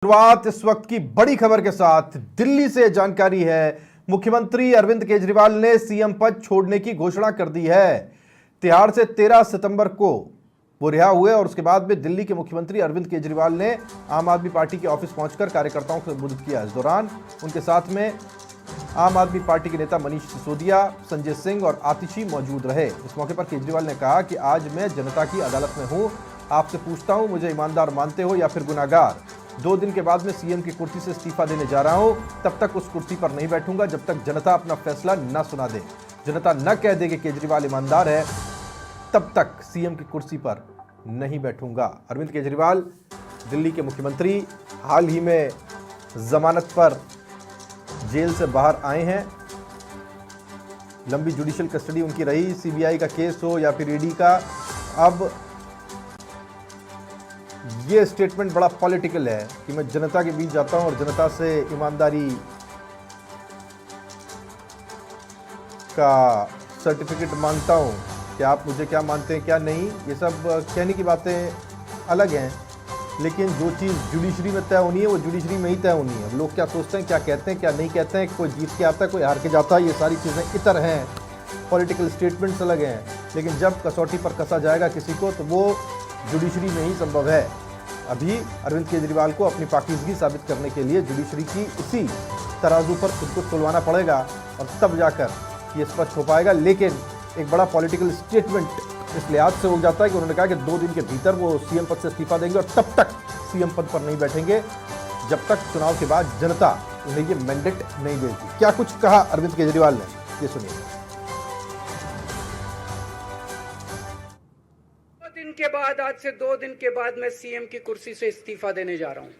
शुरुआत इस वक्त की बड़ी खबर के साथ। दिल्ली से जानकारी है, मुख्यमंत्री अरविंद केजरीवाल ने सीएम पद छोड़ने की घोषणा कर दी है। तिहाड़ से 13 सितंबर को वो रिहा हुए और उसके बाद में दिल्ली के मुख्यमंत्री अरविंद केजरीवाल ने आम आदमी पार्टी के ऑफिस पहुंचकर कार्यकर्ताओं को संबोधित किया। इस दौरान उनके साथ में आम आदमी पार्टी के नेता मनीष सिसोदिया, संजय सिंह और आतिशी मौजूद रहे। इस मौके पर केजरीवाल ने कहा कि आज मैं जनता की अदालत में हूं, आपसे पूछता हूं, मुझे ईमानदार मानते हो या फिर गुनाहगार। 2 दिन के बाद मैं सीएम की कुर्सी से इस्तीफा देने जा रहा हूं, तब तक उस कुर्सी पर नहीं बैठूंगा जब तक जनता अपना फैसला न सुना दे। जनता न कह दे कि केजरीवाल ईमानदार है, तब तक सीएम की कुर्सी पर नहीं बैठूंगा। अरविंद केजरीवाल दिल्ली के मुख्यमंत्री हाल ही में जमानत पर जेल से बाहर आए हैं। लंबी जुडिशियल कस्टडी उनकी रही, सीबीआई का केस हो या फिर ईडी का। अब ये स्टेटमेंट बड़ा पॉलिटिकल है कि मैं जनता के बीच जाता हूं और जनता से ईमानदारी का सर्टिफिकेट मांगता हूं कि आप मुझे क्या मानते हैं क्या नहीं। ये सब कहने की बातें अलग हैं, लेकिन जो चीज़ जुडिशरी में तय होनी है वो जुडिशरी में ही तय होनी है। लोग क्या सोचते हैं, क्या कहते हैं, क्या नहीं कहते हैं, कोई जीत के आता है, कोई हार के जाता है, ये सारी चीज़ें इतर हैं। पॉलिटिकल स्टेटमेंट्स अलग हैं, लेकिन जब कसौटी पर कसा जाएगा किसी को तो वो जुडिशरी में ही संभव है। अभी अरविंद केजरीवाल को अपनी पाकीज़गी साबित करने के लिए जुडिशरी की इसी तराजू पर खुद को तुलवाना पड़ेगा और तब जाकर ये स्पष्ट हो पाएगा। लेकिन एक बड़ा पॉलिटिकल स्टेटमेंट इस लिहाज से हो जाता है कि उन्होंने कहा कि 2 दिन के भीतर वो सीएम पद से इस्तीफा देंगे और तब तक सीएम पद पर नहीं बैठेंगे जब तक चुनाव के बाद जनता उन्हें ये मैंडेट नहीं देगी। क्या कुछ कहा अरविंद केजरीवाल ने, ये सुनिए। के बाद आज से 2 दिन के बाद मैं सीएम की कुर्सी से इस्तीफा देने जा रहा हूं।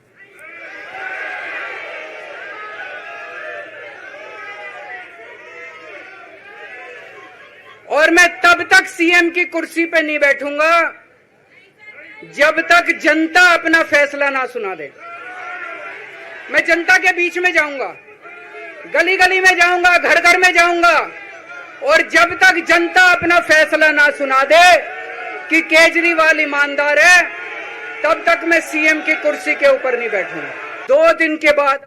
और मैं तब तक सीएम की कुर्सी पे नहीं बैठूंगा जब तक जनता अपना फैसला ना सुना दे। मैं जनता के बीच में जाऊंगा, गली गली में जाऊंगा, घर घर में जाऊंगा और जब तक जनता अपना फैसला ना सुना दे कि केजरीवाल ईमानदार है, तब तक मैं सीएम की कुर्सी के ऊपर नहीं बैठूंगा। 2 दिन के बाद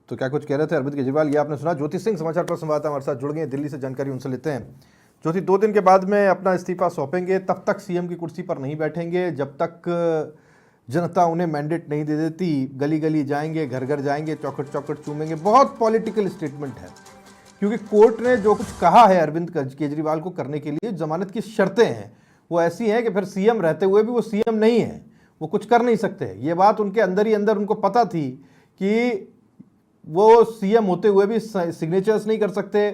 तो क्या कुछ कह रहे थे अरविंद केजरीवाल, ये आपने सुना। ज्योति सिंह समाचार पर संवाददाता हमारे साथ जुड़ गए, दिल्ली से जानकारी उनसे लेते हैं। ज्योति, 2 दिन के बाद में अपना इस्तीफा सौंपेंगे, तब तक सीएम की कुर्सी पर नहीं बैठेंगे जब तक जनता उन्हें मैंडेट नहीं दे देती। गली गली जाएंगे, घर घर जाएंगे, चौखट चौखट चूमेंगे। बहुत पॉलिटिकल स्टेटमेंट है, क्योंकि कोर्ट ने जो कुछ कहा है अरविंद केजरीवाल को करने के लिए, जमानत की शर्तें हैं वो ऐसी हैं कि फिर सीएम रहते हुए भी वो सीएम नहीं है, वो कुछ कर नहीं सकते। ये बात उनके अंदर ही अंदर उनको पता थी कि वो सीएम होते हुए भी सिग्नेचर्स नहीं कर सकते,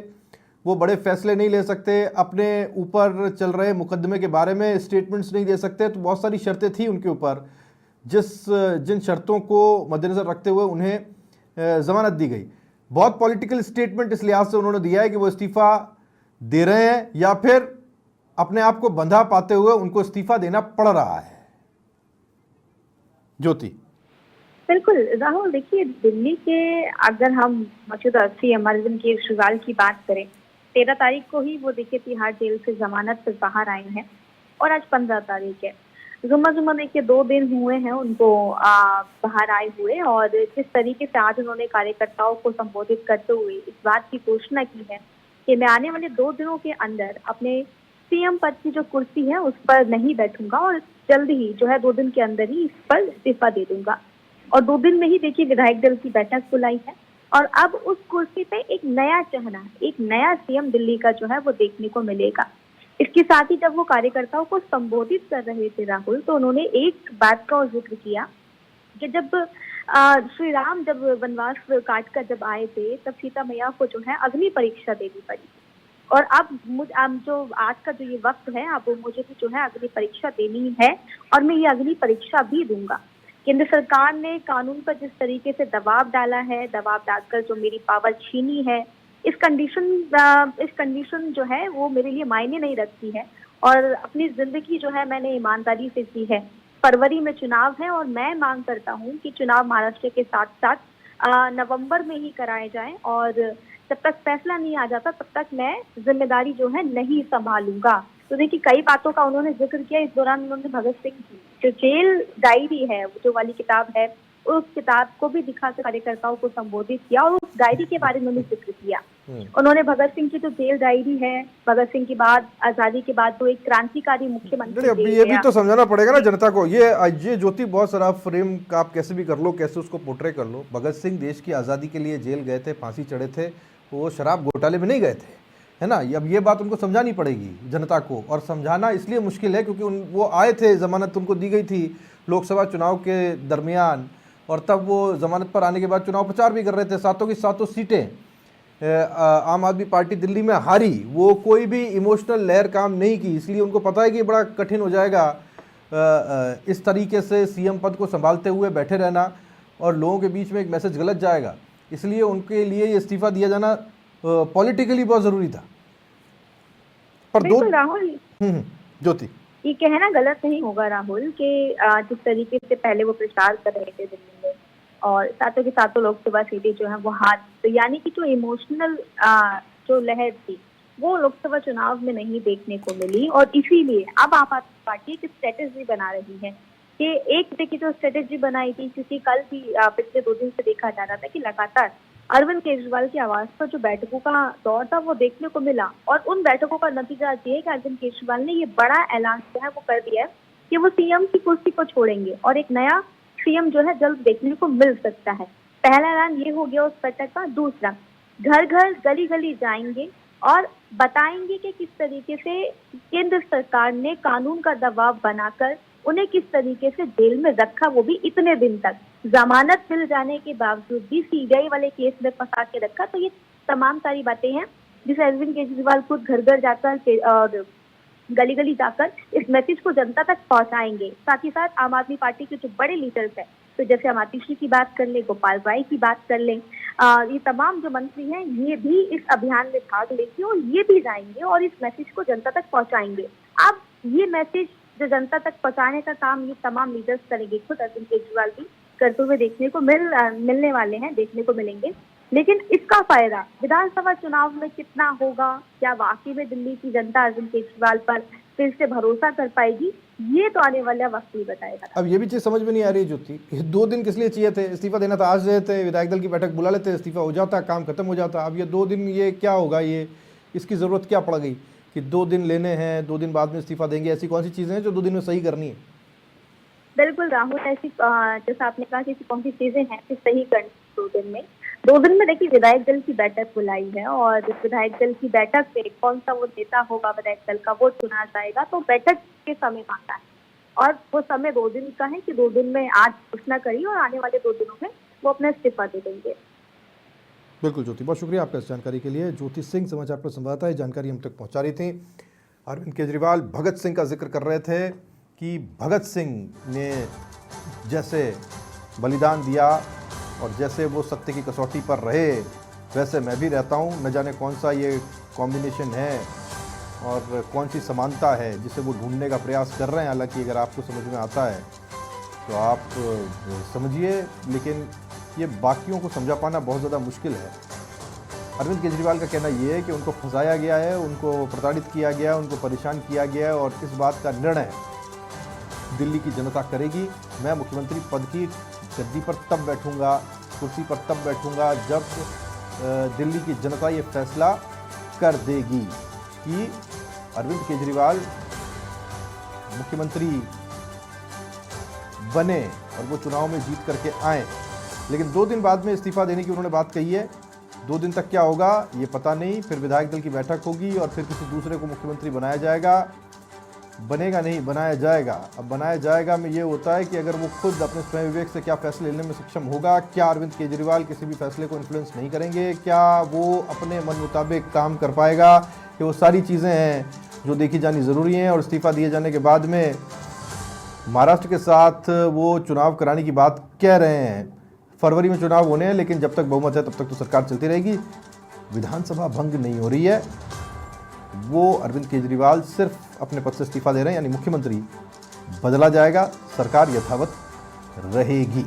वो बड़े फैसले नहीं ले सकते, अपने ऊपर चल रहे मुकदमे के बारे में स्टेटमेंट्स नहीं दे सकते। तो बहुत सारी शर्तें थी उनके ऊपर, जिन शर्तों को मद्देनजर रखते हुए उन्हें जमानत दी गई। बहुत पॉलिटिकल स्टेटमेंट इस लिहाज से उन्होंने दिया है कि वो इस्तीफा दे रहे हैं या फिर अपने आप को बंधा पाते हुए उनको इस्तीफा देना पड़ रहा है। ज्योति। बिल्कुल राहुल, देखिए दिल्ली के अगर हम मौजूदा सीएम अरविंद केजरीवाल की बात करें, 13 तारीख को ही वो देखिए तिहाड़ जेल से जमानत पर बाहर आए हैं और आज 15 तारीख है। जुम्मा देखिए 2 दिन हुए हैं उनको बाहर आए हुए, और जिस तरीके से आज उन्होंने कार्यकर्ताओं को संबोधित करते हुए इस बात की घोषणा की है कि मैं आने वाले 2 दिनों के अंदर अपने सीएम पद की जो कुर्सी है उस पर नहीं बैठूंगा और जल्द ही जो है 2 दिन के अंदर ही इस पर इस्तीफा दे दूंगा। और 2 दिन में ही देखिए विधायक दल की बैठक बुलाई है और अब उस कुर्सी पे एक नया चेहरा, एक नया सीएम दिल्ली का जो है वो देखने को मिलेगा। इसके साथ ही जब वो कार्यकर्ताओं को संबोधित कर रहे थे राहुल, तो उन्होंने एक बात का जिक्र किया कि जब श्री राम जब वनवास काट कर जब आए थे, तब सीता मैया को जो है अग्नि परीक्षा देनी पड़ी और अब जो आज का जो ये वक्त है, अब मुझे भी जो है अग्नि परीक्षा देनी है और मैं ये अग्नि परीक्षा भी दूंगा। केंद्र सरकार ने कानून पर जिस तरीके से दबाव डाला है, दबाव डालकर जो मेरी पावर छीनी है, इस कंडीशन जो है वो मेरे लिए मायने नहीं रखती है और अपनी जिंदगी जो है मैंने ईमानदारी से जी है। फरवरी में चुनाव है और मैं मांग करता हूं कि चुनाव महाराष्ट्र के साथ साथ नवंबर में ही कराए जाएं और जब तक फैसला नहीं आ जाता तब तक मैं जिम्मेदारी जो है नहीं संभालूंगा। तो देखिए कई बातों का उन्होंने जिक्र किया। इस दौरान उन्होंने भगत सिंह की जो जेल डायरी है, जो वाली किताब है, उस किताब को भी दिखाकर कार्यकर्ताओं को संबोधित किया और उस डायरी के बारे में उन्होंने जिक्र किया। उन्होंने भगत सिंह की जो जेल डायरी है, भगत सिंह के बाद आजादी के बाद तो एक क्रांतिकारी मुख्यमंत्री अब ये भी तो समझाना पड़ेगा ना जनता को। ये ज्योति बहुत सारा फ्रेम का आप कैसे भी कर लो, कैसे उसको पोर्ट्रे कर लो। भगत सिंह देश की आज़ादी के लिए जेल गए थे, फांसी चढ़े थे, वो शराब घोटाले में नहीं गए थे, है ना। अब ये बात उनको समझानी पड़ेगी जनता को, और समझाना इसलिए मुश्किल है क्योंकि वो आए थे, जमानत उनको दी गई थी लोकसभा चुनाव के दरमियान, और तब वो जमानत पर आने के बाद चुनाव प्रचार भी कर रहे थे। सातों की सातों सीटें आम आदमी पार्टी दिल्ली में हारी, वो कोई भी इमोशनल लहर काम नहीं की, इसलिए उनको पता है कि बड़ा कठिन हो जाएगा इस तरीके से सीएम पद को संभालते हुए बैठे रहना, और लोगों के बीच में एक मैसेज गलत जाएगा, इसलिए उनके लिए ये इस्तीफा दिया जाना पॉलिटिकली बहुत जरूरी था। पर दो राहुल ज्योति, ये कहना गलत नहीं होगा राहुल कि जिस तरीके से पहले वो प्रचार कर रहे थे दिल्ली में और सातों की सातों लोकसभा सीटें जो है वो हार, तो यानी कि जो इमोशनल जो लहर थी वो लोकसभा चुनाव में नहीं देखने को मिली, और इसीलिए अब आम आदमी पार्टी एक स्ट्रेटेजी बना रही है कि एक देखिए जो स्ट्रेटेजी बनाई थी, क्योंकि कल भी पिछले 2 दिन से देखा जा रहा था कि लगातार अरविंद केजरीवाल के आवास पर जो बैठकों का दौर था वो देखने को मिला, और उन बैठकों का नतीजा ये है कि अरविंद केजरीवाल ने ये बड़ा ऐलान जो है वो कर दिया है कि वो सीएम की कुर्सी को छोड़ेंगे और एक नया सीएम जो है जल्द देखने को मिल सकता है। पहला ऐलान ये हो गया उस बैठक का। दूसरा, घर घर गली गली जाएंगे और बताएंगे कि किस तरीके से केंद्र सरकार ने कानून का दबाव बनाकर उन्हें किस तरीके से जेल में रखा, वो भी इतने दिन तक, जमानत मिल जाने के बावजूद भी सीबीआई वाले केस में फंसा के रखा। तो ये तमाम सारी बातें हैं जिसे अरविंद केजरीवाल खुद घर घर जाकर और गली गली जाकर इस मैसेज को जनता तक पहुंचाएंगे। साथ ही साथ आम आदमी पार्टी के जो बड़े लीडर्स हैं, तो जैसे हम आतिशी की बात कर लें, गोपाल राय की बात कर लें, ये तमाम जो मंत्री हैं ये भी इस अभियान में भाग लेंगे और ये भी जाएंगे और इस मैसेज को जनता तक पहुंचाएंगे। अब ये मैसेज जो जनता तक पहुंचाने का काम ये तमाम लीडर्स करेंगे, खुद अरविंद केजरीवाल भी करते हुए देखने को मिलने वाले हैं, देखने को मिलेंगे। लेकिन इसका फायदा विधानसभा चुनाव में कितना होगा, क्या वाकई में दिल्ली की जनता अरविंद केजरीवाल पर फिर से भरोसा कर पाएगी, ये तो आने वाला वक्त ही बताएगा। अब ये भी चीज समझ में नहीं आ रही ज्योति, 2 दिन किस लिए चाहिए थे? इस्तीफा देना था आज देते, विधायक दल की बैठक बुला लेते, इस्तीफा हो जाता, काम खत्म हो जाता। अब ये 2 दिन ये क्या होगा, ये इसकी जरूरत क्या पड़ गई कि 2 दिन लेने हैं, 2 दिन बाद में इस्तीफा देंगे? ऐसी कौन सी चीजें हैं जो 2 दिन में सही करनी है? बिल्कुल राहुल, ऐसी जैसा आपने कहा कि कौन सी चीजें हैं कि सही करनी 2 दिन में। 2 दिन में देखिए विधायक दल की बैठक बुलाई है और इस विधायक दल की बैठक से कौन सा वो नेता होगा विधायक दल का वो चुना जाएगा। तो बैठक के समय आता है और वो समय 2 दिन का है कि 2 दिन में आज घोषणा करी और आने वाले 2 दिनों में वो अपना इस्तीफा दे देंगे। बिल्कुल ज्योति, बहुत शुक्रिया आपका इस जानकारी के लिए। ज्योति सिंह समाचार पर संवाददाता है, जानकारी हम तक पहुंचा रही थी। अरविंद केजरीवाल भगत सिंह का जिक्र कर रहे थे कि भगत सिंह ने जैसे बलिदान दिया और जैसे वो सत्य की कसौटी पर रहे वैसे मैं भी रहता हूँ। न जाने कौन सा ये कॉम्बिनेशन है और कौन सी समानता है जिसे वो ढूंढने का प्रयास कर रहे हैं। हालांकि अगर आपको समझ में आता है तो आप समझिए, लेकिन ये बाकियों को समझा पाना बहुत ज़्यादा मुश्किल है। अरविंद केजरीवाल का कहना ये है कि उनको फंसाया गया है, उनको प्रताड़ित किया गया, उनको परेशान किया गया है और इस बात का निर्णय दिल्ली की जनता करेगी। मैं मुख्यमंत्री पद की गद्दी पर तब बैठूंगा, कुर्सी पर तब बैठूंगा जब दिल्ली की जनता ये फैसला कर देगी कि अरविंद केजरीवाल मुख्यमंत्री बने और वो चुनाव में जीत करके आए। लेकिन 2 दिन बाद में इस्तीफा देने की उन्होंने बात कही है। 2 दिन तक क्या होगा ये पता नहीं, फिर विधायक दल की बैठक होगी और फिर किसी दूसरे को मुख्यमंत्री बनाया जाएगा। बनेगा नहीं, बनाया जाएगा। अब बनाया जाएगा में ये होता है कि अगर वो खुद अपने स्वयं विवेक से क्या फैसले लेने में सक्षम होगा, क्या अरविंद केजरीवाल किसी भी फैसले को इन्फ्लुएंस नहीं करेंगे, क्या वो अपने मन मुताबिक काम कर पाएगा, कि वो सारी चीज़ें हैं जो देखी जानी ज़रूरी हैं। और इस्तीफा दिए जाने के बाद में महाराष्ट्र के साथ वो चुनाव कराने की बात कह रहे हैं। फरवरी में चुनाव होने हैं, लेकिन जब तक बहुमत है तब तक तो सरकार चलती रहेगी। विधानसभा भंग नहीं हो रही है। वो अरविंद केजरीवाल सिर्फ अपने पद से इस्तीफा दे रहे हैं, यानी मुख्यमंत्री बदला जाएगा, सरकार यथावत रहेगी।